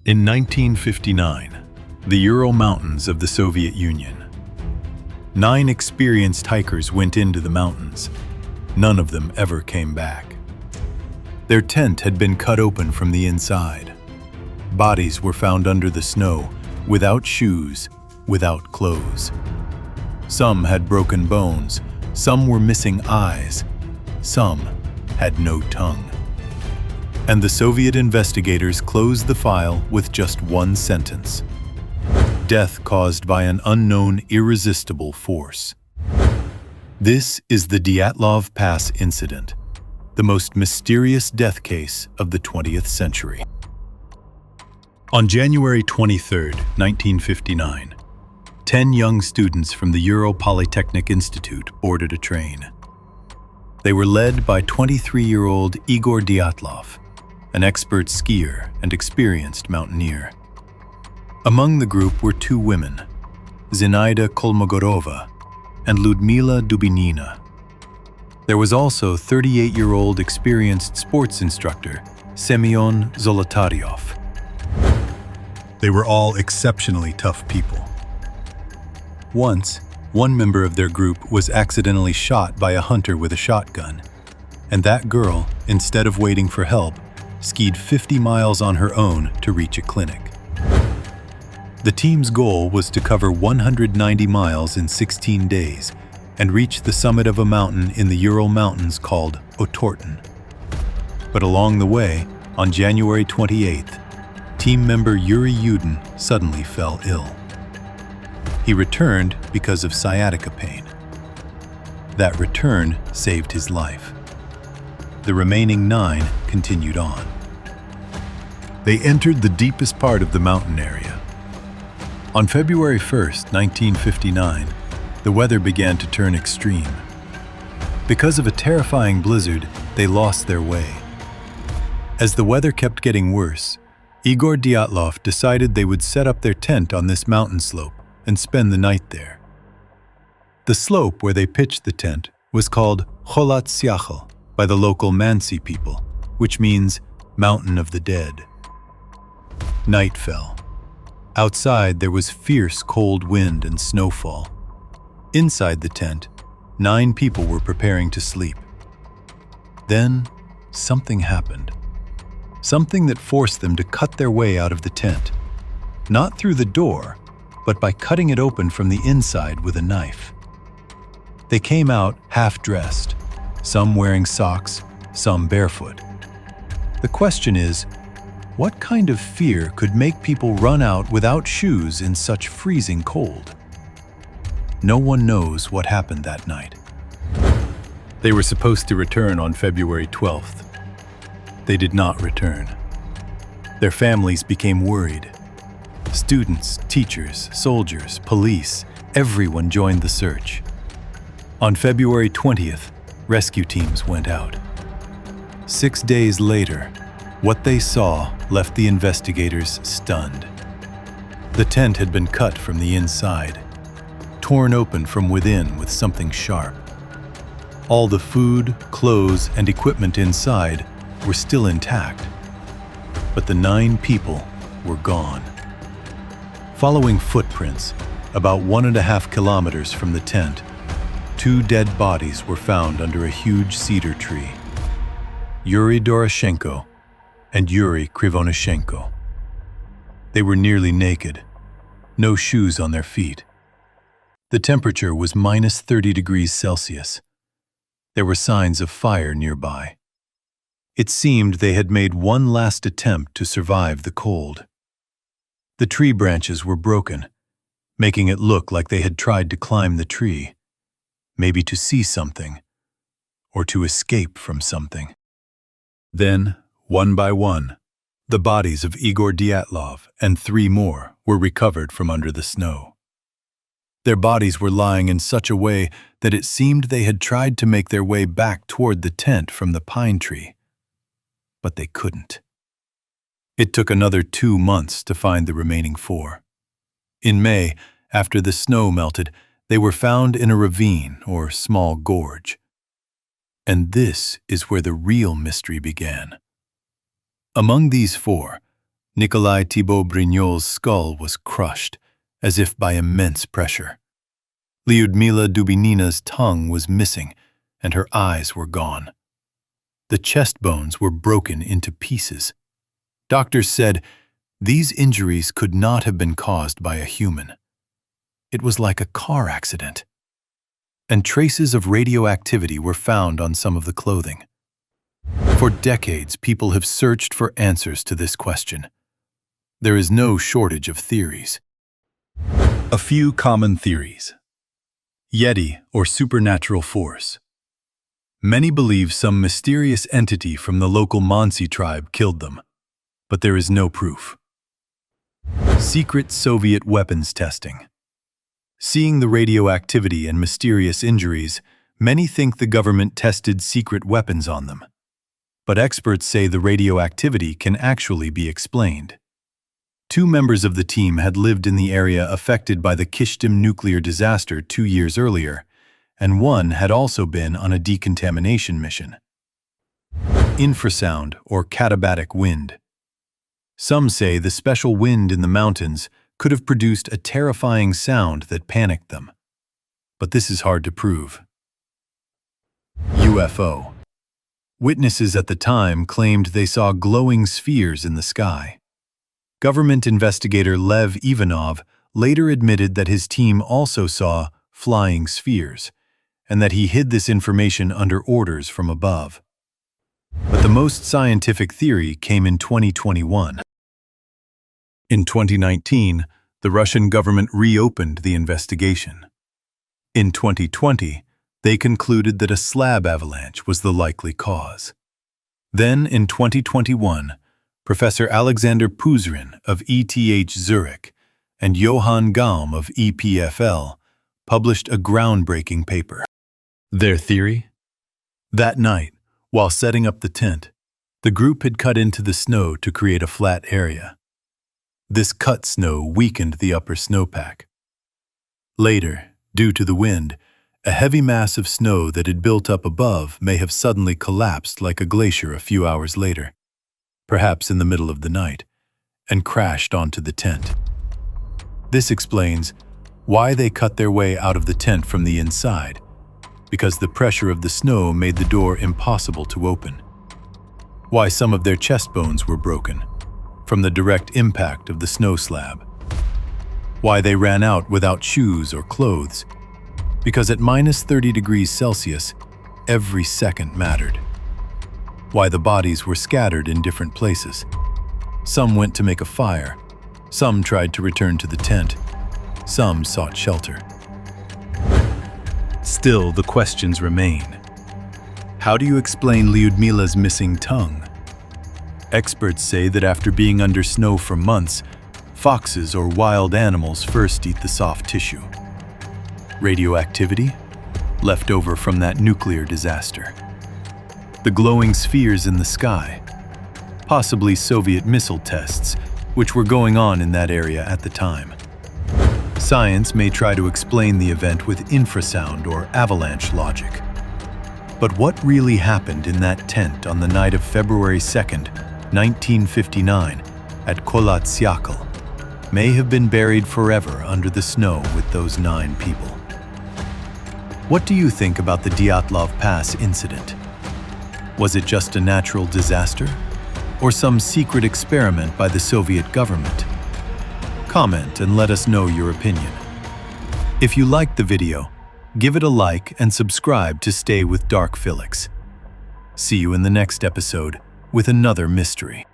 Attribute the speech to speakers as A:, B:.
A: In 1959, the Ural Mountains of the Soviet Union. 9 experienced hikers went into the mountains. None of them ever came back. Their tent had been cut open from the inside. Bodies were found under the snow, without shoes, without clothes. Some had broken bones, some were missing eyes, some had no tongue. And the Soviet investigators closed the file with just one sentence: death caused by an unknown irresistible force. This is the Dyatlov Pass incident, the most mysterious death case of the 20th century. On January 23, 1959, 10 young students from the Ural Polytechnic Institute boarded a train. They were led by 23-year-old Igor Dyatlov, an expert skier and experienced mountaineer. Among the group were 2 women, Zinaida Kolmogorova and Ludmila Dubinina. There was also 38-year-old experienced sports instructor Semyon Zolotaryov. They were all exceptionally tough people. Once, one member of their group was accidentally shot by a hunter with a shotgun, and that girl, instead of waiting for help, skied 50 miles on her own to reach a clinic. The team's goal was to cover 190 miles in 16 days and reach the summit of a mountain in the Ural Mountains called Otorten. But along the way, on January 28th, team member Yuri Yudin suddenly fell ill. He returned because of sciatica pain. That return saved his life. The remaining 9 continued on. They entered the deepest part of the mountain area. On February 1st, 1959, the weather began to turn extreme. Because of a terrifying blizzard, they lost their way. As the weather kept getting worse, Igor Dyatlov decided they would set up their tent on this mountain slope and spend the night there. The slope where they pitched the tent was called Kholat Syachel by the local Mansi people, which means Mountain of the Dead. Night fell. Outside there was fierce cold wind and snowfall. Inside the tent, 9 people were preparing to sleep. Then something happened. Something that forced them to cut their way out of the tent, not through the door, but by cutting it open from the inside with a knife. They came out half-dressed, some wearing socks, some barefoot. The question is, what kind of fear could make people run out without shoes in such freezing cold? No one knows what happened that night. They were supposed to return on February 12th. They did not return. Their families became worried. Students, teachers, soldiers, police, everyone joined the search. On February 20th, rescue teams went out. 6 days later, what they saw left the investigators stunned. The tent had been cut from the inside, torn open from within with something sharp. All the food, clothes, and equipment inside were still intact, but the 9 people were gone. Following footprints, about 1.5 kilometers from the tent, 2 dead bodies were found under a huge cedar tree: Yuri Doroshenko and Yuri Krivonishenko. They were nearly naked, no shoes on their feet. The temperature was minus 30 degrees Celsius. There were signs of fire nearby. It seemed they had made one last attempt to survive the cold. The tree branches were broken, making it look like they had tried to climb the tree, maybe to see something, or to escape from something. Then, one by one, the bodies of Igor Dyatlov and 3 more were recovered from under the snow. Their bodies were lying in such a way that it seemed they had tried to make their way back toward the tent from the pine tree, but they couldn't. It took another 2 months to find the remaining 4. In May, after the snow melted, they were found in a ravine or small gorge. And this is where the real mystery began. Among these 4, Nikolai Thibault-Brignol's skull was crushed, as if by immense pressure. Lyudmila Dubinina's tongue was missing, and her eyes were gone. The chest bones were broken into pieces. Doctors said these injuries could not have been caused by a human. It was like a car accident. And traces of radioactivity were found on some of the clothing. For decades, people have searched for answers to this question. There is no shortage of theories. A few common theories. Yeti, or supernatural force. Many believe some mysterious entity from the local Mansi tribe killed them, but there is no proof. Secret Soviet weapons testing. Seeing the radioactivity and mysterious injuries, many think the government tested secret weapons on them. But experts say the radioactivity can actually be explained. 2 members of the team had lived in the area affected by the Kishtim nuclear disaster 2 years earlier, and one had also been on a decontamination mission. Infrasound, or katabatic wind. Some say the special wind in the mountains could have produced a terrifying sound that panicked them. But this is hard to prove. UFO. Witnesses at the time claimed they saw glowing spheres in the sky. Government investigator Lev Ivanov later admitted that his team also saw flying spheres, and that he hid this information under orders from above. But the most scientific theory came in 2021. In 2019, the Russian government reopened the investigation. In 2020, they concluded that a slab avalanche was the likely cause. Then, in 2021, Professor Alexander Puzrin of ETH Zurich and Johann Gaum of EPFL published a groundbreaking paper. Their theory? That night, while setting up the tent, the group had cut into the snow to create a flat area. This cut snow weakened the upper snowpack. Later, due to the wind, a heavy mass of snow that had built up above may have suddenly collapsed like a glacier a few hours later, perhaps in the middle of the night, and crashed onto the tent. This explains why they cut their way out of the tent from the inside, because the pressure of the snow made the door impossible to open. Why some of their chest bones were broken, from the direct impact of the snow slab. Why they ran out without shoes or clothes, because at -30 degrees Celsius, every second mattered. Why the bodies were scattered in different places. Some went to make a fire, some tried to return to the tent, some sought shelter. Still, the questions remain. How do you explain Lyudmila's missing tongue? Experts say that after being under snow for months, foxes or wild animals first eat the soft tissue. Radioactivity? Left over from that nuclear disaster. The glowing spheres in the sky? Possibly Soviet missile tests, which were going on in that area at the time. Science may try to explain the event with infrasound or avalanche logic. But what really happened in that tent on the night of February 2nd, 1959, at Kolatsiakal may have been buried forever under the snow with those 9 people. What do you think about the Dyatlov Pass incident? Was it just a natural disaster, or some secret experiment by the Soviet government? Comment and let us know your opinion. If you liked the video, give it a like and subscribe to stay with Dark Felix. See you in the next episode with another mystery.